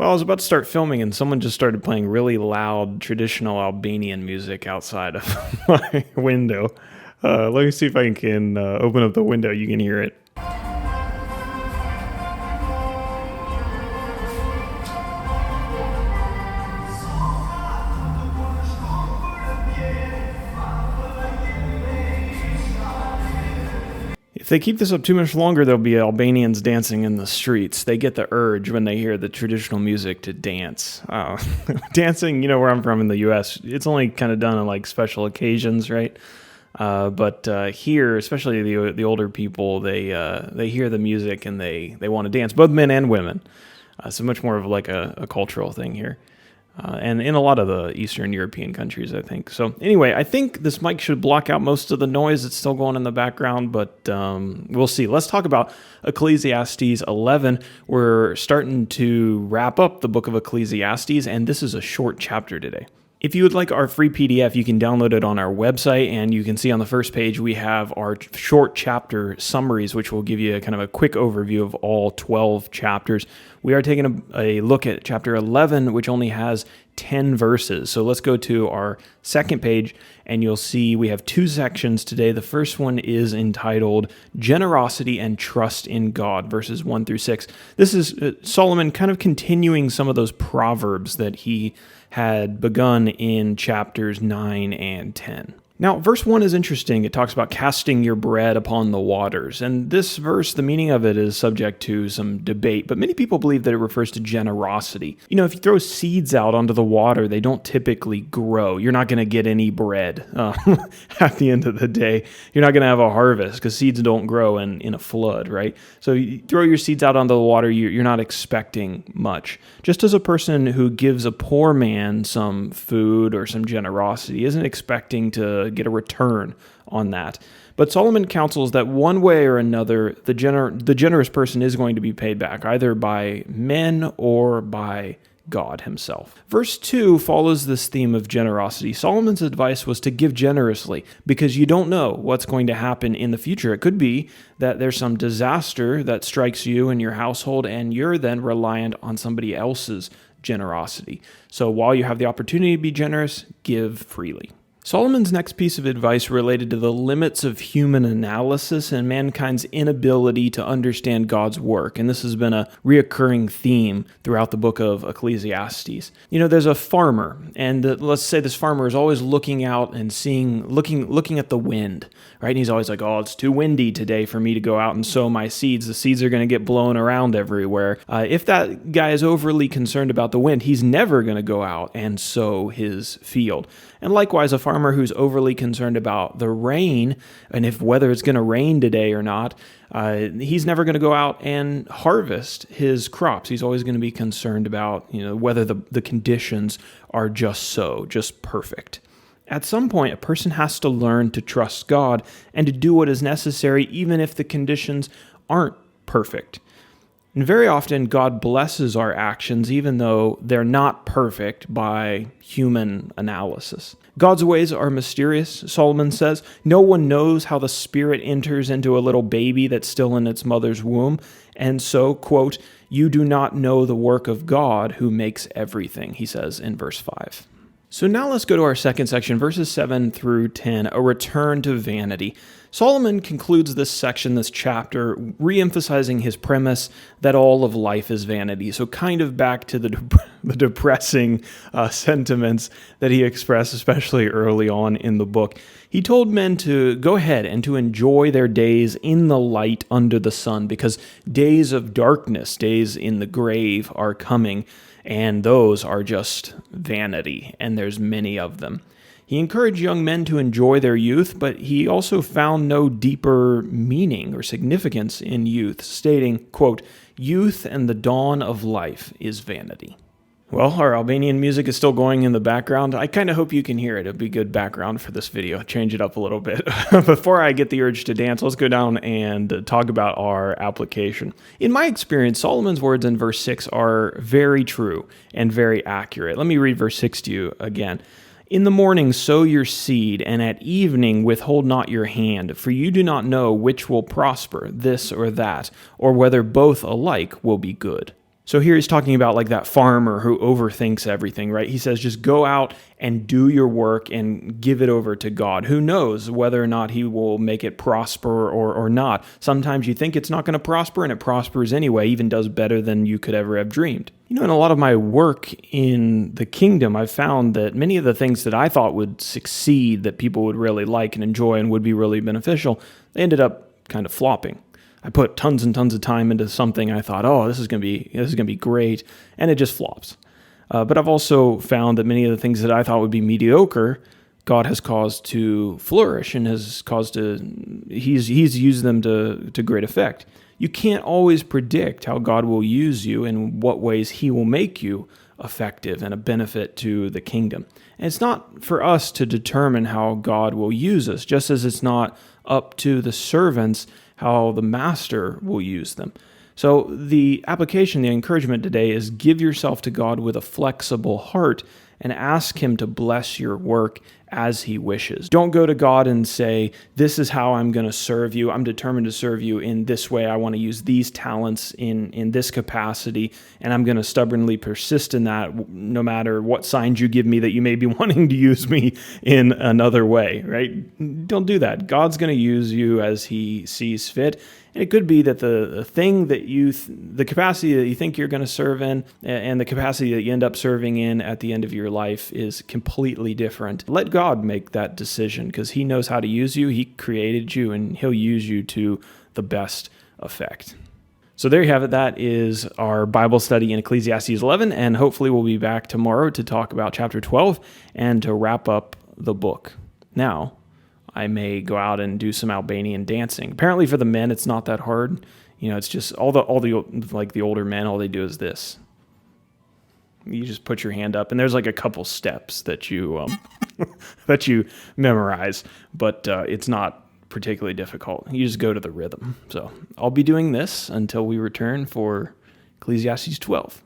Well, I was about to start filming and someone just started playing really loud traditional Albanian music outside of my window. Let me see if I can open up the window. You can hear it. If they keep this up too much longer, there'll be Albanians dancing in the streets. They get the urge when they hear the traditional music to dance. Dancing, where I'm from in the U.S., it's only kind of done on like special occasions, right? But here, especially the older people, they hear the music and they want to dance, both men and women. So much more of like a cultural thing here. And in a lot of the Eastern European countries, I think. So anyway, I think this mic should block out most of the noise that's still going in the background, but we'll see. Let's talk about Ecclesiastes 11. We're starting to wrap up the Book of Ecclesiastes, and this is a short chapter today. If you would like our free PDF, you can download it on our website, and you can see on the first page we have our short chapter summaries, which will give you a kind of a quick overview of all 12 chapters. We are taking a look at chapter 11, which only has 10 verses. So let's go to our second page, and you'll see we have two sections today. The first one is entitled Generosity and Trust in God, verses 1 through 6. This is Solomon kind of continuing some of those proverbs that he had begun in chapters 9 and 10. Now, verse 1 is interesting. It talks about casting your bread upon the waters. And this verse, the meaning of it is subject to some debate, but many people believe that it refers to generosity. If you throw seeds out onto the water, they don't typically grow. You're not going to get any bread at the end of the day. You're not going to have a harvest because seeds don't grow in a flood, right? So you throw your seeds out onto the water, you're not expecting much. Just as a person who gives a poor man some food or some generosity isn't expecting to get a return on that. But Solomon counsels that one way or another, the generous person is going to be paid back, either by men or by God himself. Verse 2 follows this theme of generosity. Solomon's advice was to give generously because you don't know what's going to happen in the future. It could be that there's some disaster that strikes you and your household, and you're then reliant on somebody else's generosity. So while you have the opportunity to be generous, give freely. Solomon's next piece of advice related to the limits of human analysis and mankind's inability to understand God's work. And this has been a reoccurring theme throughout the book of Ecclesiastes. There's a farmer, and let's say this farmer is always looking out and looking at the wind, right? And he's always like, oh, it's too windy today for me to go out and sow my seeds. The seeds are going to get blown around everywhere. If that guy is overly concerned about the wind, he's never going to go out and sow his field. And likewise, a farmer who's overly concerned about the rain and if whether it's going to rain today or not, he's never going to go out and harvest his crops. He's always going to be concerned about whether the conditions are just perfect. At some point, a person has to learn to trust God and to do what is necessary, even if the conditions aren't perfect. And very often, God blesses our actions, even though they're not perfect by human analysis. God's ways are mysterious, Solomon says. No one knows how the Spirit enters into a little baby that's still in its mother's womb. And so, quote, you do not know the work of God who makes everything, he says in verse 5. So now let's go to our second section, verses 7 through 10, a return to vanity. Solomon concludes this section, this chapter, re-emphasizing his premise that all of life is vanity. So kind of back to the depressing sentiments that he expressed, especially early on in the book. He told men to go ahead and to enjoy their days in the light under the sun, because days of darkness, days in the grave are coming, and those are just vanity, and there's many of them. He encouraged young men to enjoy their youth, but he also found no deeper meaning or significance in youth, stating, quote, youth and the dawn of life is vanity. Well, our Albanian music is still going in the background. I kind of hope you can hear it. It'll be good background for this video. Change it up a little bit. Before I get the urge to dance, let's go down and talk about our application. In my experience, Solomon's words in verse 6 are very true and very accurate. Let me read verse 6 to you again. In the morning sow your seed, and at evening withhold not your hand, for you do not know which will prosper, this or that, or whether both alike will be good. So here he's talking about like that farmer who overthinks everything, right? He says, just go out and do your work and give it over to God. Who knows whether or not he will make it prosper or not. Sometimes you think it's not going to prosper and it prospers anyway, even does better than you could ever have dreamed. In a lot of my work in the kingdom, I've found that many of the things that I thought would succeed, that people would really like and enjoy and would be really beneficial, they ended up kind of flopping. I put tons and tons of time into something. I thought, oh, this is going to be great, and it just flops. But I've also found that many of the things that I thought would be mediocre, God has caused to flourish and has caused He's used them to great effect. You can't always predict how God will use you and what ways He will make you effective and a benefit to the kingdom. And it's not for us to determine how God will use us, just as it's not up to the servants how the master will use them. So the application, the encouragement today is give yourself to God with a flexible heart and ask Him to bless your work as He wishes. Don't go to God and say, this is how I'm going to serve you. I'm determined to serve you in this way. I want to use these talents in this capacity, and I'm going to stubbornly persist in that no matter what signs you give me that you may be wanting to use me in another way, right? Don't do that. God's going to use you as He sees fit. And it could be that the thing that the capacity that you think you're going to serve in and the capacity that you end up serving in at the end of your life is completely different. Let God make that decision because He knows how to use you. He created you and He'll use you to the best effect. So there you have it. That is our Bible study in Ecclesiastes 11, and hopefully we'll be back tomorrow to talk about chapter 12 and to wrap up the book. Now, I may go out and do some Albanian dancing. Apparently for the men, it's not that hard. It's just all the like the older men, all they do is this. You just put your hand up, and there's like a couple steps that you that you memorize, but it's not particularly difficult. You just go to the rhythm. So I'll be doing this until we return for Ecclesiastes 12.